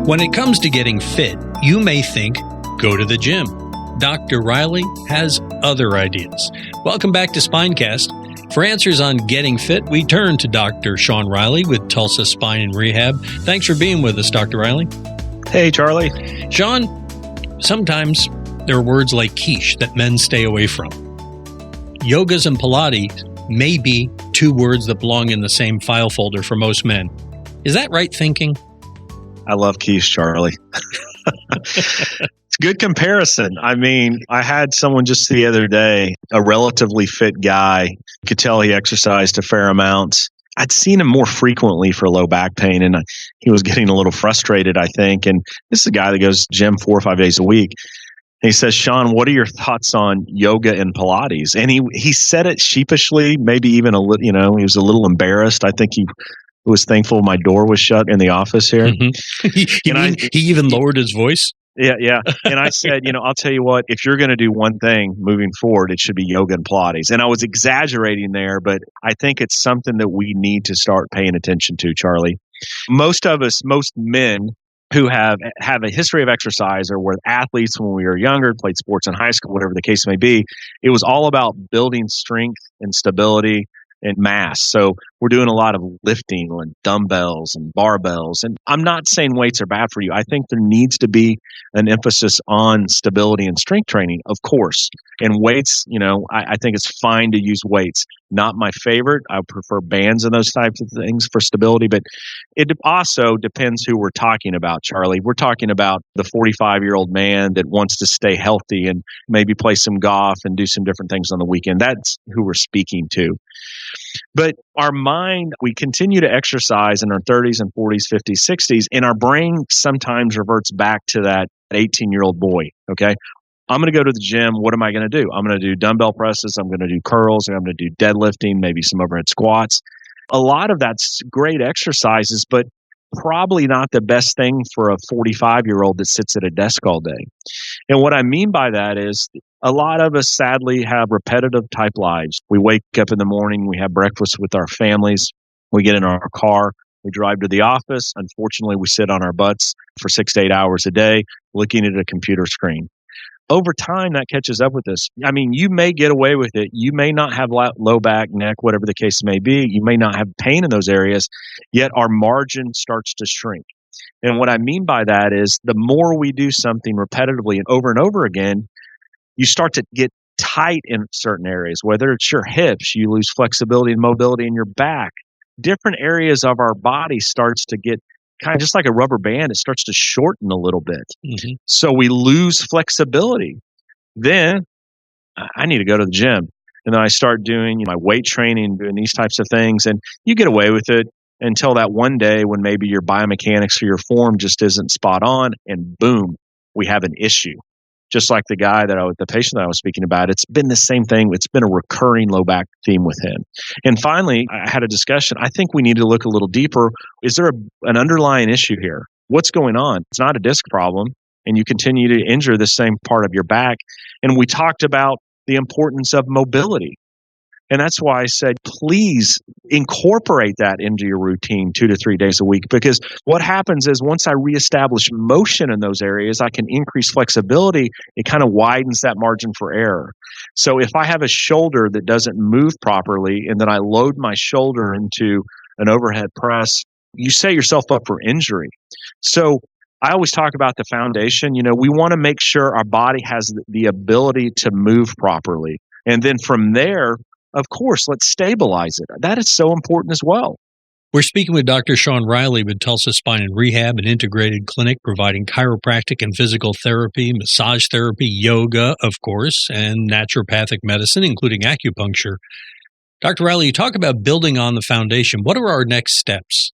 When it comes to getting fit, you may think, go to the gym. Dr. Riley has other ideas. Welcome back to SpineCast. For answers on getting fit, we turn to Dr. Sean Riley with Tulsa Spine and Rehab. Thanks for being with us, Dr. Riley. Hey, Charlie. Sean, sometimes there are words like quiche that men stay away from. Yogas and Pilates may be two words that belong in the same file folder for most men. Is that right thinking? I love quiche, Charlie. It's a good comparison. I mean, I had someone just the other day, a relatively fit guy, could tell he exercised a fair amount. I'd seen him more frequently for low back pain, and he was getting a little frustrated, I think. And this is a guy that goes to the gym 4 or 5 days a week. And he says, Sean, what are your thoughts on yoga and Pilates? And he said it sheepishly, maybe even a little, he was a little embarrassed. I think he was thankful my door was shut in the office here. Mm-hmm. He even lowered his voice? Yeah. And I said, I'll tell you what, if you're going to do one thing moving forward, it should be yoga and Pilates. And I was exaggerating there, but I think it's something that we need to start paying attention to, Charlie. Most men who have a history of exercise or were athletes when we were younger, played sports in high school, whatever the case may be, it was all about building strength and stability and mass. So we're doing a lot of lifting and dumbbells and barbells. And I'm not saying weights are bad for you. I think there needs to be an emphasis on stability and strength training, of course. And weights, I think it's fine to use weights. Not my favorite. I prefer bands and those types of things for stability. But it also depends who we're talking about, Charlie. We're talking about the 45-year-old man that wants to stay healthy and maybe play some golf and do some different things on the weekend. That's who we're speaking to. But our mind, we continue to exercise in our 30s and 40s, 50s, 60s, and our brain sometimes reverts back to that 18-year-old boy, okay? I'm going to go to the gym. What am I going to do? I'm going to do dumbbell presses. I'm going to do curls. I'm going to do deadlifting, maybe some overhead squats. A lot of that's great exercises, but probably not the best thing for a 45-year-old that sits at a desk all day. And what I mean by that is a lot of us sadly have repetitive type lives. We wake up in the morning, we have breakfast with our families, we get in our car, we drive to the office. Unfortunately, we sit on our butts for 6 to 8 hours a day looking at a computer screen. Over time, that catches up with us. I mean, you may get away with it. You may not have low back, neck, whatever the case may be. You may not have pain in those areas, yet our margin starts to shrink. And what I mean by that is the more we do something repetitively and over again, you start to get tight in certain areas, whether it's your hips, you lose flexibility and mobility in your back. Different areas of our body starts to get kind of just like a rubber band, it starts to shorten a little bit. Mm-hmm. So we lose flexibility. Then I need to go to the gym. And then I start doing my weight training, doing these types of things. And you get away with it until that one day when maybe your biomechanics or your form just isn't spot on. And boom, we have an issue. Just like the patient that I was speaking about, it's been the same thing. It's been a recurring low back theme with him. And finally, I had a discussion. I think we need to look a little deeper. Is there an underlying issue here? What's going on? It's not a disc problem, and you continue to injure the same part of your back. And we talked about the importance of mobility. And that's why I said, please incorporate that into your routine 2 to 3 days a week, because what happens is once I reestablish motion in those areas, I can increase flexibility. It kind of widens that margin for error. So if I have a shoulder that doesn't move properly and then I load my shoulder into an overhead press, you set yourself up for injury. So I always talk about the foundation. We want to make sure our body has the ability to move properly. And then from there, of course, let's stabilize it. That is so important as well. We're speaking with Dr. Sean Riley with Tulsa Spine and Rehab, an integrated clinic providing chiropractic and physical therapy, massage therapy, yoga, of course, and naturopathic medicine, including acupuncture. Dr. Riley, you talk about building on the foundation. What are our next steps?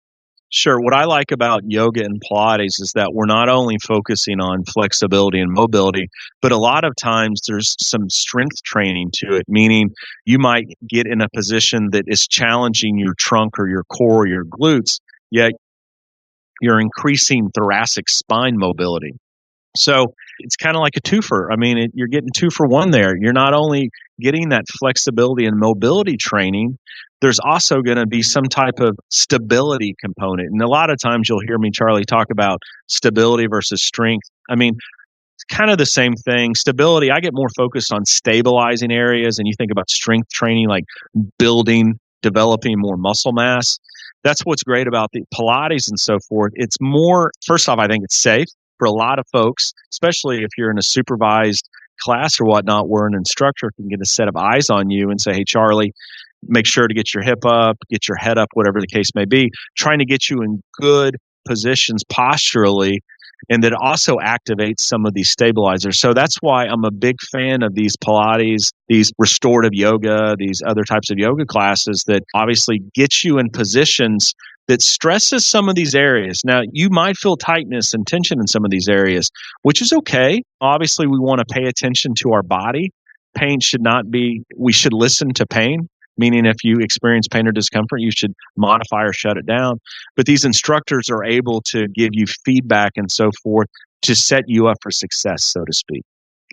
Sure. What I like about yoga and Pilates is that we're not only focusing on flexibility and mobility, but a lot of times there's some strength training to it, meaning you might get in a position that is challenging your trunk or your core or your glutes, yet you're increasing thoracic spine mobility. So it's kind of like a twofer. I mean, you're getting 2 for 1 there. You're not only getting that flexibility and mobility training, there's also going to be some type of stability component. And a lot of times you'll hear me, Charlie, talk about stability versus strength. I mean, it's kind of the same thing. Stability, I get more focused on stabilizing areas. And you think about strength training, like building, developing more muscle mass. That's what's great about the Pilates and so forth. It's more, first off, I think it's safe for a lot of folks, especially if you're in a supervised class or whatnot, where an instructor can get a set of eyes on you and say, hey, Charlie, make sure to get your hip up, get your head up, whatever the case may be, trying to get you in good positions posturally. And that also activates some of these stabilizers. So that's why I'm a big fan of these Pilates, these restorative yoga, these other types of yoga classes that obviously get you in positions that stresses some of these areas. Now, you might feel tightness and tension in some of these areas, which is okay. Obviously, we want to pay attention to our body. Pain should not be, we should listen to pain. Meaning if you experience pain or discomfort, you should modify or shut it down. But these instructors are able to give you feedback and so forth to set you up for success, so to speak.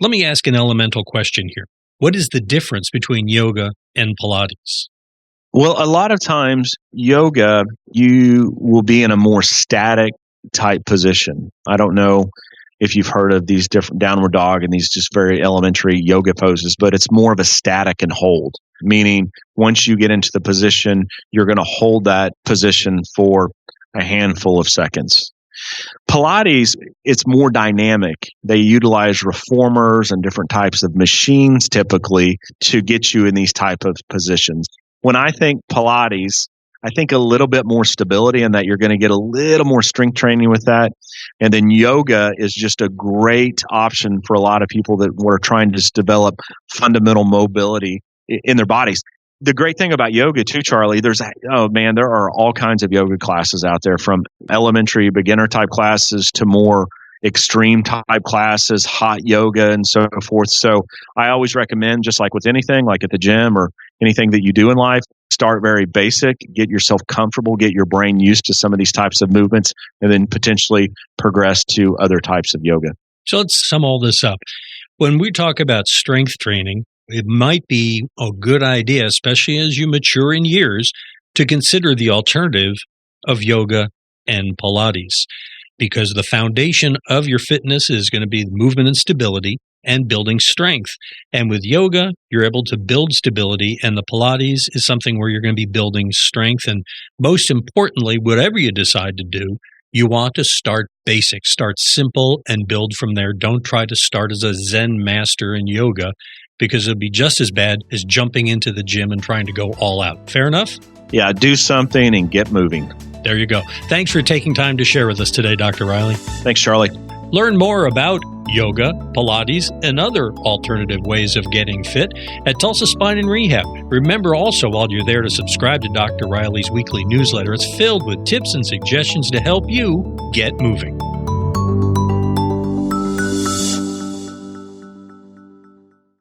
Let me ask an elemental question here. What is the difference between yoga and Pilates? Well, a lot of times yoga, you will be in a more static type position. I don't know if you've heard of these different downward dog and these just very elementary yoga poses, but it's more of a static and hold, meaning once you get into the position, you're going to hold that position for a handful of seconds. Pilates, it's more dynamic. They utilize reformers and different types of machines typically to get you in these type of positions. When I think Pilates, I think a little bit more stability in that you're going to get a little more strength training with that. And then yoga is just a great option for a lot of people that were trying to just develop fundamental mobility in their bodies. The great thing about yoga too, Charlie, there are all kinds of yoga classes out there, from elementary beginner type classes to more extreme type classes, hot yoga and so forth. So I always recommend, just like with anything, like at the gym or anything that you do in life, start very basic, get yourself comfortable, get your brain used to some of these types of movements, and then potentially progress to other types of yoga. So let's sum all this up. When we talk about strength training, it might be a good idea, especially as you mature in years, to consider the alternative of yoga and Pilates, because the foundation of your fitness is going to be movement and stability and building strength. And with yoga, you're able to build stability, and the Pilates is something where you're going to be building strength. And most importantly, whatever you decide to do, you want to start basic, start simple and build from there. Don't try to start as a Zen master in yoga, because it'll be just as bad as jumping into the gym and trying to go all out. Fair enough? Yeah, do something and get moving. There you go. Thanks for taking time to share with us today, Dr. Riley. Thanks, Charlie. Learn more about yoga, Pilates, and other alternative ways of getting fit at Tulsa Spine and Rehab. Remember also, while you're there, to subscribe to Dr. Riley's weekly newsletter. It's filled with tips and suggestions to help you get moving.